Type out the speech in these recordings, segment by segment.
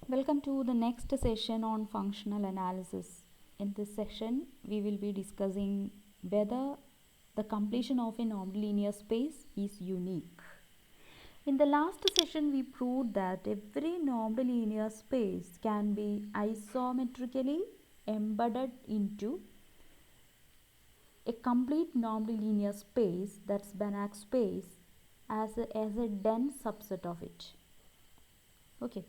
Welcome to the next session on functional analysis. In this session, we will be discussing whether the completion of a normed linear space is unique. In the last session, we proved that every normed linear space can be isometrically embedded into a complete normed linear space, that's Banach space, as a dense subset of it. Okay.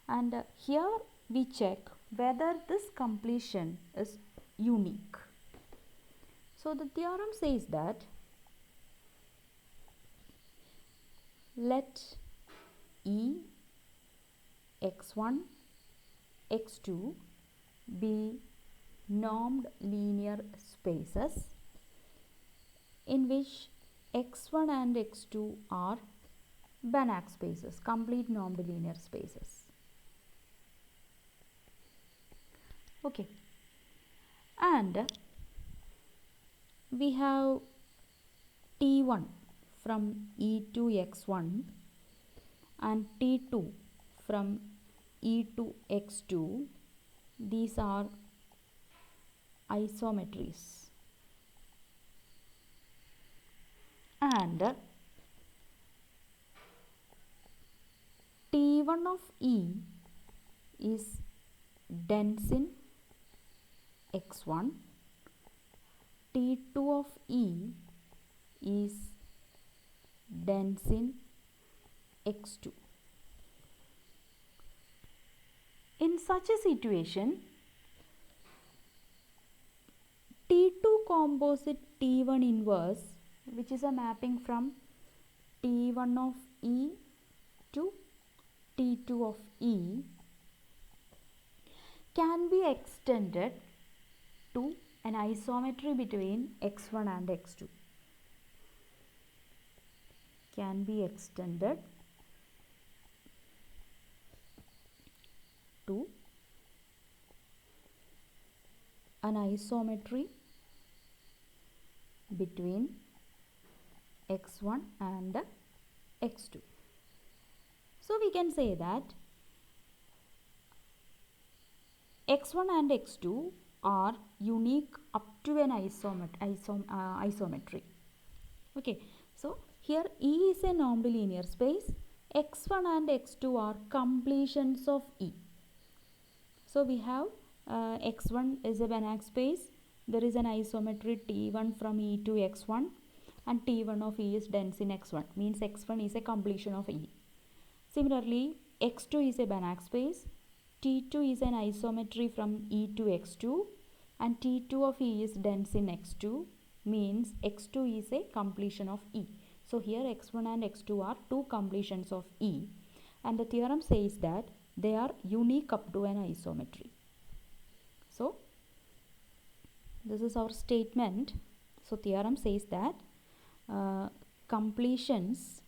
And here we check whether this completion is unique. So the theorem says that let E x1 x2 be normed linear spaces in which x1 and x2 are Banach spaces, complete normed linear spaces. Okay, and we have T1 from E to x1 and T2 from E to x2. These are isometries, and T1 of E is dense in x1, T2 of E is dense in x2. In such a situation, T2 composite T1 inverse, which is a mapping from T1 of E to T2 of E, can be extended to an isometry between x1 and x2. Can be extended to an isometry between x1 and x2. So we can say that x1 and x2 are unique up to an isometry. Okay, so here E is a normed linear space. x1 and x2 are completions of E. So we have x1 is a Banach space. There is an isometry T1 from E to x1, and T1 of E is dense in x1, means x1 is a completion of E. Similarly, x2 is a Banach space. T2 is an isometry from E to x2, and T2 of E is dense in x2, means x2 is a completion of E. So here x1 and x2 are two completions of E, and the theorem says that they are unique up to an isometry. So this is our statement. So theorem says that completions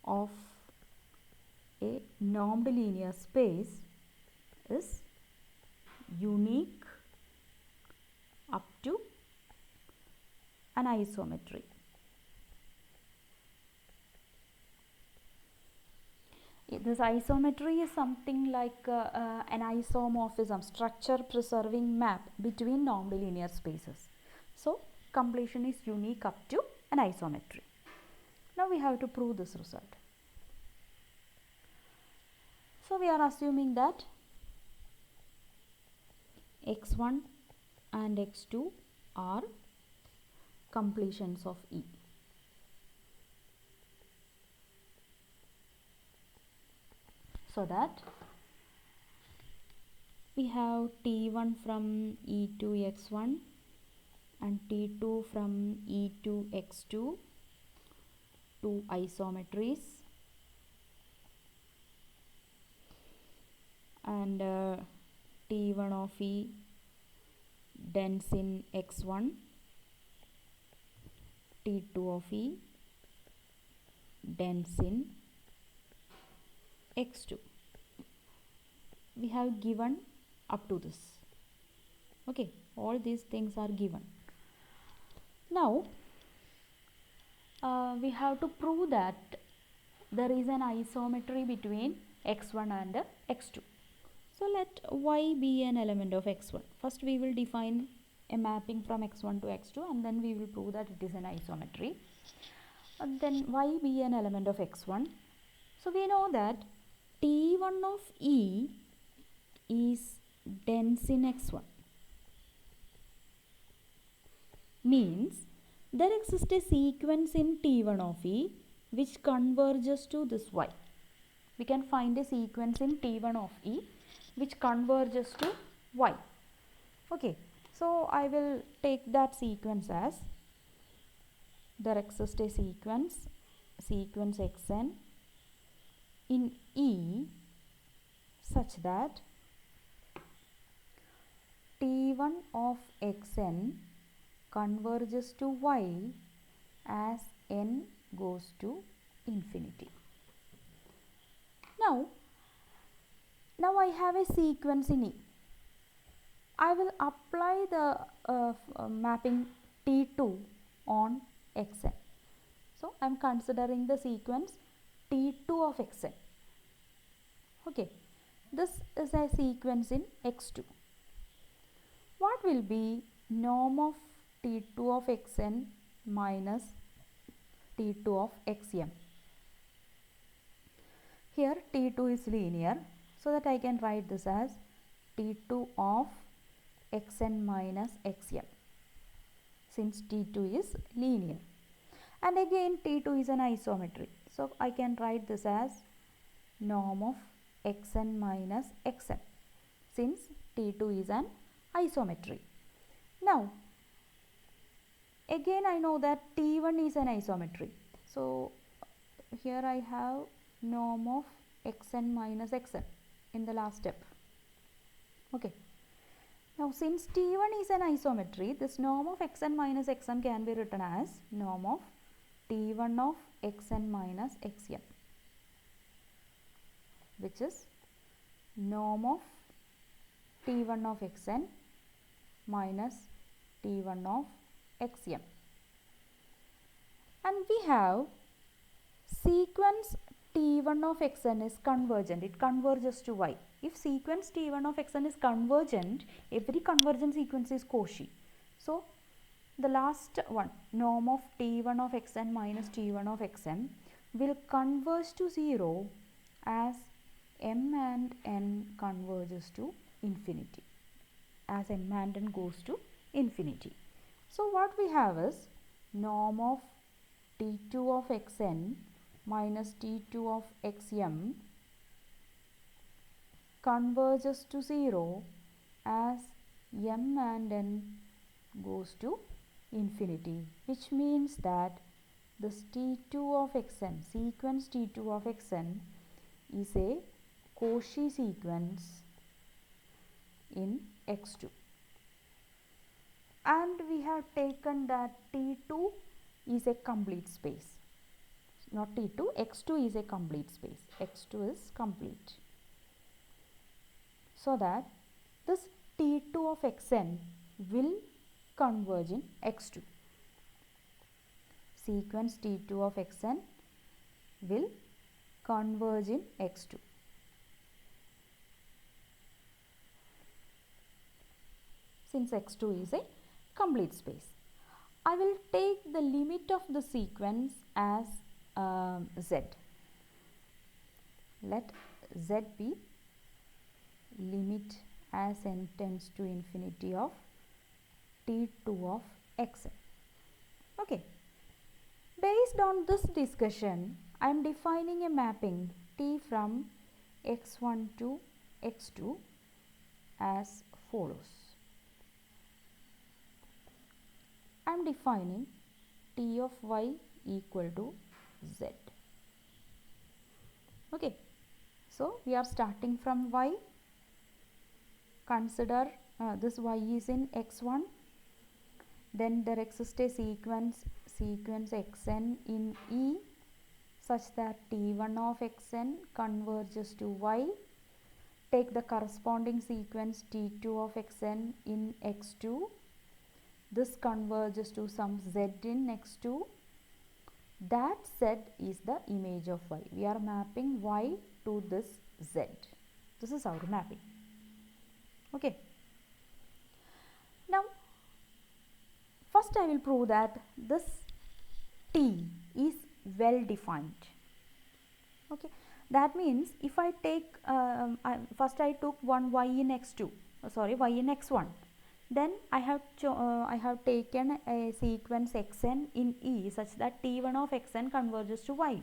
of a normed linear space is unique up to an isometry. This isometry is something like an isomorphism, structure preserving map between normed linear spaces. So completion is unique up to an isometry. Now we have to prove this result. So we are assuming that x1 and x2 are completions of E. So that we have T1 from E to x1 and T2 from E to x2, two isometries, and T1 of E dense in x1, T2 of E dense in x2. We have given up to this. Okay, all these things are given. Now we have to prove that there is an isometry between x1 and x2. So let y be an element of x1. First we will define a mapping from x1 to x2 and then we will prove that it is an isometry. And then y be an element of x1. So we know that T1 of E is dense in x1. Means there exists a sequence in T1 of E which converges to this y. We can find a sequence in T1 of E which converges to y. Okay, so I will take that sequence as there exists a sequence xn in E such that T1 of xn converges to y as n goes to infinity. Now I have a sequence in E. I will apply the mapping T2 on xn. So I am considering the sequence T2 of xn. Okay, this is a sequence in x2. What will be norm of T2 of xn minus T2 of xm? Here T2 is linear, so that I can write this as T2 of xn minus xm, since T2 is linear. And again T2 is an isometry, so I can write this as norm of xn minus xm, since T2 is an isometry. Now again I know that T1 is an isometry, so here I have norm of xn minus xm in the last step. Okay, now since T1 is an isometry, this norm of xn minus xm can be written as norm of T1 of xn minus xm, which is norm of T1 of xn minus T1 of xm. And we have sequence T1 of xn is convergent, it converges to y. If sequence T1 of xn is convergent, every convergent sequence is Cauchy. So the last one, norm of T1 of xn minus T1 of xm, will converge to 0 as m and n converges to infinity, as m and n goes to infinity. So what we have is norm of T2 of xn minus T2 of xm converges to 0 as m and n goes to infinity, which means that this T2 of xn, sequence T2 of xn, is a Cauchy sequence in x2. And we have taken that T2 is a complete space, not T2, x2 is a complete space, x2 is complete, so that this T2 of xn will converge in x2. Sequence T2 of xn will converge in x2. Since x2 is a complete space, I will take the limit of the sequence as z. Let z be limit as n tends to infinity of T2 of xn. Okay. Based on this discussion, I am defining a mapping T from x1 to x2 as follows. I am defining T of y equal to z. Okay, so we are starting from y. Consider this y is in x1, then there exists a sequence xn in E such that T1 of xn converges to y. Take the corresponding sequence T2 of xn in x2. This converges to some z in x2. that z is the image of y. We are mapping y to this z. This is our mapping. Okay. Now, first I will prove that this t is well defined. Okay. That means if I take first I took one y in x2, y in x1. Then I have taken a sequence xn in E such that t1 of xn converges to y.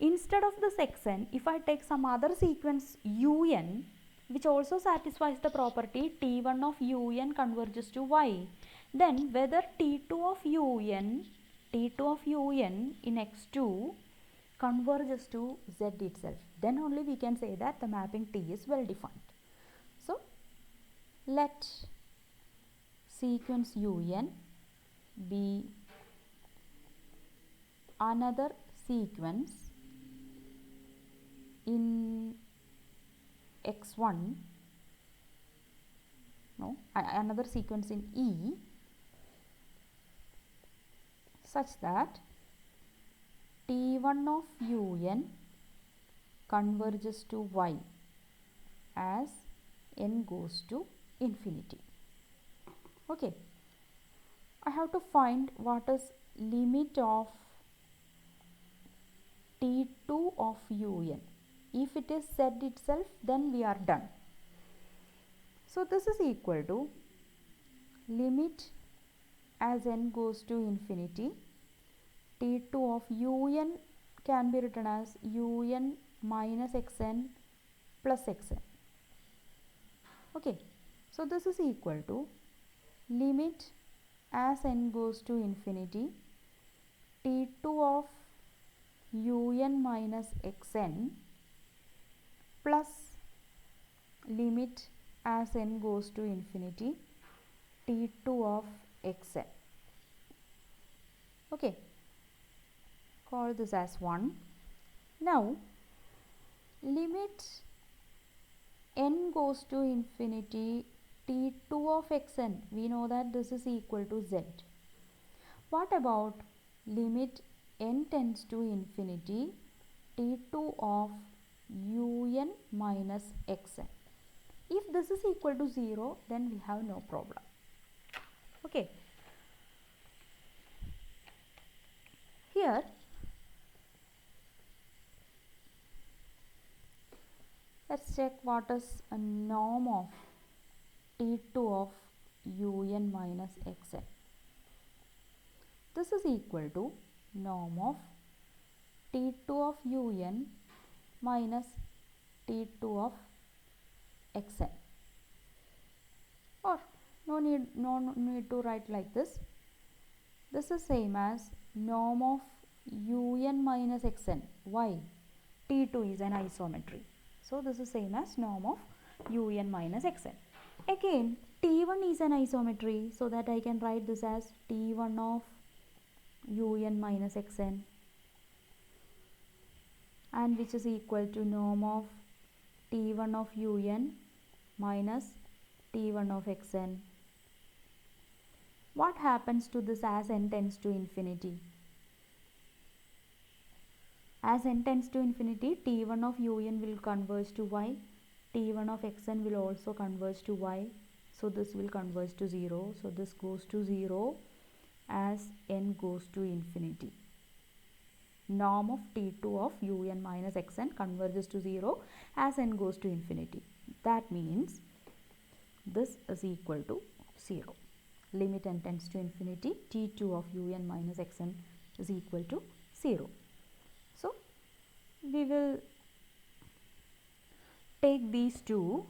Instead of this xn, if I take some other sequence un which also satisfies the property t1 of un converges to y, then whether t2 of un in x2 converges to z itself, then only we can say that the mapping T is well defined. So, let sequence un be another sequence in x1, another sequence in E such that t1 of un converges to y as n goes to infinity. Okay, I have to find what is limit of t2 of un. If it is z itself, then we are done. So this is equal to limit as n goes to infinity, t2 of un can be written as un minus xn plus xn. Okay, so this is equal to limit as n goes to infinity, t2 of un minus xn plus limit as n goes to infinity, t2 of xn. Okay, call this as 1. Now, limit n goes to infinity, t2 of xn, we know that this is equal to z. What about limit n tends to infinity, t2 of un minus xn? If this is equal to 0, then we have no problem. Okay. Here, let's check what is a norm of t2 of un minus xn. This is equal to norm of t2 of un minus t2 of xn, or no need to write like this. This is same as norm of un minus xn. Why? t2 is an isometry, so this is same as norm of un minus xn. Again, t1 is an isometry, so that I can write this as t1 of un minus xn, and which is equal to norm of t1 of un minus t1 of xn. What happens to this as n tends to infinity? As n tends to infinity, t1 of un will converge to y, t1 of xn will also converge to y, so this will converge to 0, so this goes to 0 as n goes to infinity. Norm of t2 of un minus xn converges to 0 as n goes to infinity. That means this is equal to 0. Limit n tends to infinity, t2 of un minus xn is equal to 0. So, we will take these two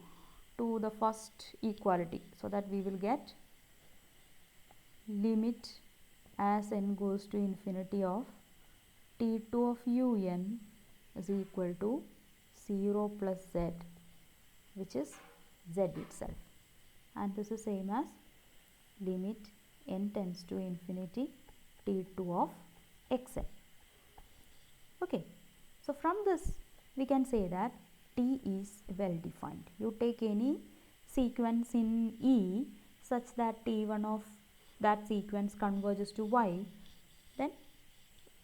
to the first equality, so that we will get limit as n goes to infinity of t2 of un is equal to 0 plus z, which is z itself, and this is same as limit n tends to infinity t2 of xn. Okay, so from this we can say that T is well defined. You take any sequence in E such that t1 of that sequence converges to y, then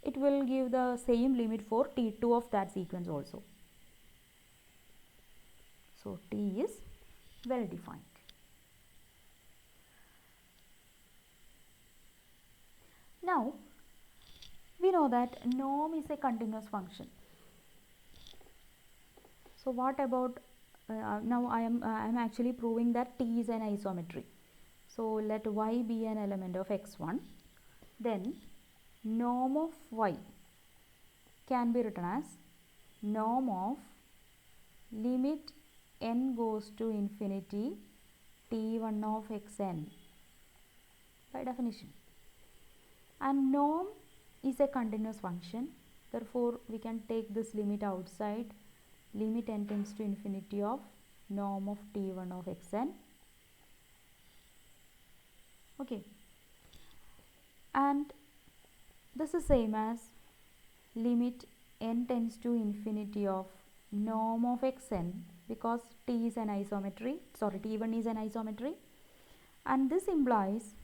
it will give the same limit for T2 of that sequence also. So T is well defined. Now we know that norm is a continuous function. So what about now I am actually proving that T is an isometry. So let y be an element of x1, then norm of y can be written as norm of limit n goes to infinity t1 of xn by definition. And norm is a continuous function, therefore we can take this limit outside, limit n tends to infinity of norm of t1 of xn. Okay, and this is same as limit n tends to infinity of norm of xn, because t is an isometry, sorry, t1 is an isometry, and this implies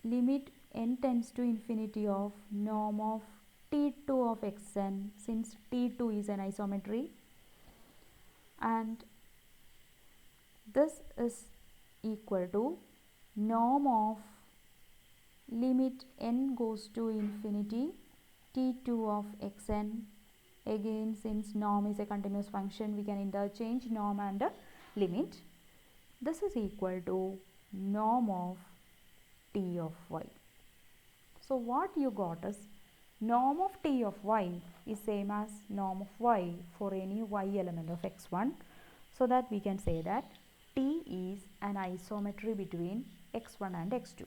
limit n tends to infinity of norm of t2 of xn, since t2 is an isometry, and this is equal to norm of limit n goes to infinity t2 of xn. Again, since norm is a continuous function, we can interchange norm and limit. This is equal to norm of t of y. So what you got is norm of t of y is same as norm of y for any y element of x1, so that we can say that t is an isometry between x1 and x2.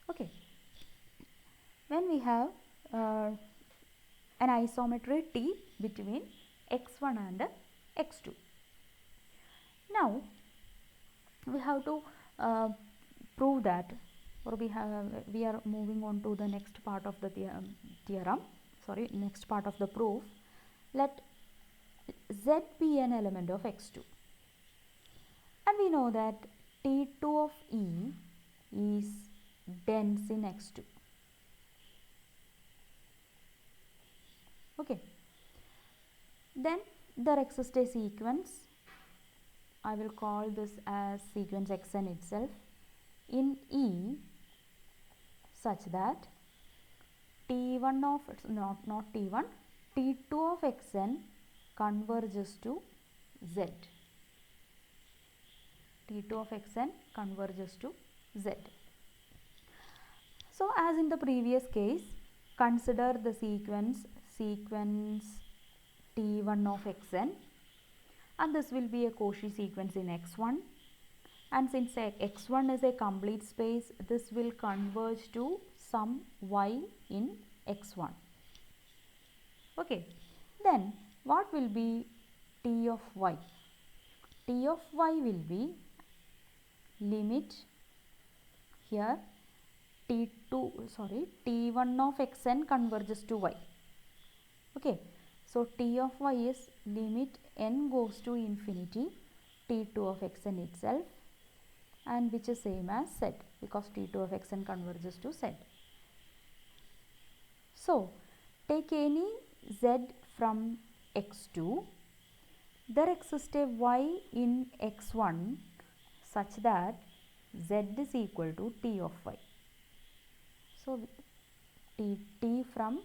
Okay, when we have an isometry T between x1 and x2. Now we have to prove that, or we are moving on to the next part of the next part of the proof. Let Z be an element of x2, and we know that T2 of E is dense in x2. Okay, then there exists a sequence, I will call this as sequence xn itself, in E such that t1 of not t1 t2 of xn converges to z. T2 of xn converges to z. So as in the previous case, consider the sequence t1 of xn, and this will be a Cauchy sequence in x1, and since x1 is a complete space, this will converge to some y in x1. Okay, then what will be t of y? T of y will be limit here t1 of xn converges to y. Okay, so t of y is limit n goes to infinity t2 of xn itself, and which is same as z, because t2 of xn converges to z. So take any z from x2, there exists a y in x1 such that z is equal to t of y. So t from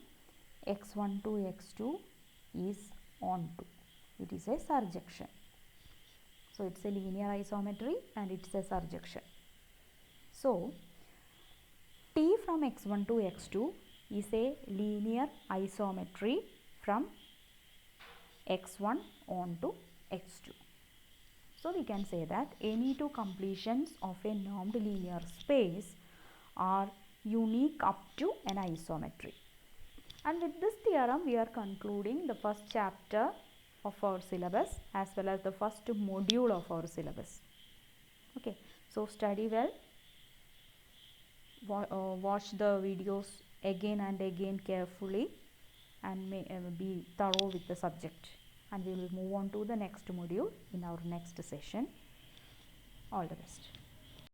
x1 to x2 is onto, it is a surjection. So it's a linear isometry and it's a surjection. So t from x1 to x2 is a linear isometry from x1 onto x2. So we can say that any two completions of a normed linear space are unique up to an isometry. And with this theorem, we are concluding the first chapter of our syllabus as well as the first module of our syllabus. Okay, so study well, watch the videos again and again carefully, and be thorough with the subject, and we will move on to the next module in our next session. All the best.